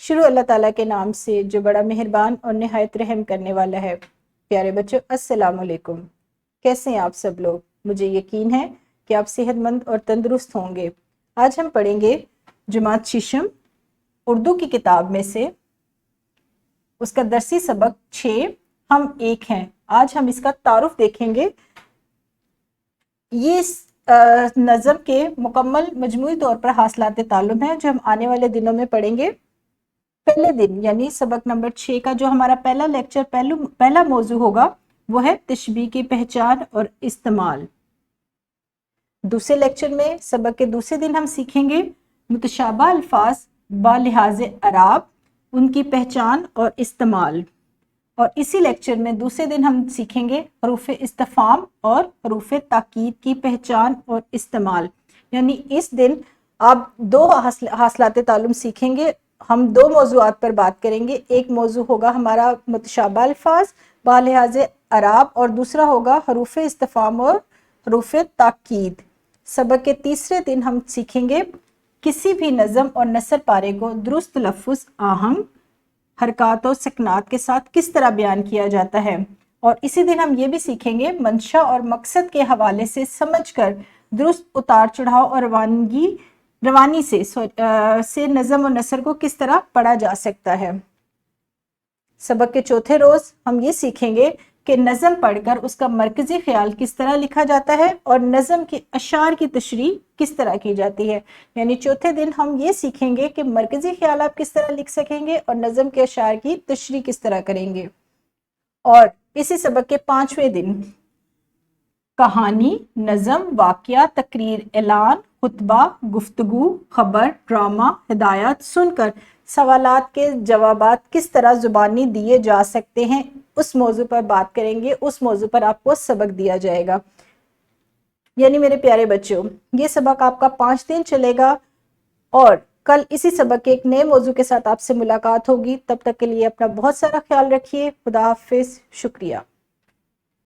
شروع اللہ تعالیٰ کے نام سے جو بڑا مہربان اور نہایت رحم کرنے والا ہے۔ پیارے بچوں، السلام علیکم۔ کیسے ہیں آپ سب لوگ؟ مجھے یقین ہے کہ آپ صحت مند اور تندرست ہوں گے۔ آج ہم پڑھیں گے جماعت ششم اردو کی کتاب میں سے اس کا درسی سبق 6 ہم ایک ہیں۔ آج ہم اس کا تعارف دیکھیں گے۔ یہ نظم کے مکمل مجموعی طور پر حاصلات تعلم ہے جو ہم آنے والے دنوں میں پڑھیں گے۔ پہلے دن یعنی سبق نمبر 6 کا جو ہمارا پہلا لیکچر پہلا موضوع ہوگا وہ ہے تشبیہ کی پہچان اور استعمال۔ دوسرے لیکچر میں سبق کے دوسرے دن ہم سیکھیں گے متشابہ الفاظ بالحاظ اعراب، ان کی پہچان اور استعمال۔ اور اسی لیکچر میں دوسرے دن ہم سیکھیں گے حروف استفہام اور حروف تاکید کی پہچان اور استعمال۔ یعنی اس دن آپ 2 حاصلات تعلم سیکھیں گے۔ ہم 2 موضوعات پر بات کریں گے۔ ایک موضوع ہوگا ہمارا متشابہ الفاظ بالحاظ اعراب اور دوسرا ہوگا حروف استفہام اور حروف تاکید۔ سبق کے تیسرے دن ہم سیکھیں گے کسی بھی نظم اور نثر پارے کو درست لفظ، آہنگ، حرکات اور سکنات کے ساتھ کس طرح بیان کیا جاتا ہے۔ اور اسی دن ہم یہ بھی سیکھیں گے منشا اور مقصد کے حوالے سے سمجھ کر درست اتار چڑھاؤ اور روانی سے نظم و نثر کو کس طرح پڑھا جا سکتا ہے۔ سبق کے چوتھے روز ہم یہ سیکھیں گے کہ نظم پڑھ کر اس کا مرکزی خیال کس طرح لکھا جاتا ہے اور نظم کے اشعار کی تشریح کس طرح کی جاتی ہے۔ یعنی چوتھے دن ہم یہ سیکھیں گے کہ مرکزی خیال آپ کس طرح لکھ سکیں گے اور نظم کے اشعار کی تشریح کس طرح کریں گے۔ اور اسی سبق کے 5ویں دن کہانی، نظم، واقعہ، تقریر، اعلان، خطبہ، گفتگو، خبر، ڈرامہ، ہدایات سن کر سوالات کے جوابات کس طرح زبانی دیے جا سکتے ہیں، اس موضوع پر بات کریں گے۔ اس موضوع پر آپ کو سبق دیا جائے گا۔ یعنی میرے پیارے بچوں، یہ سبق آپ کا 5 دن چلے گا اور کل اسی سبق کے ایک نئے موضوع کے ساتھ آپ سے ملاقات ہوگی۔ تب تک کے لیے اپنا بہت سارا خیال رکھیے۔ خدا حافظ۔ شکریہ۔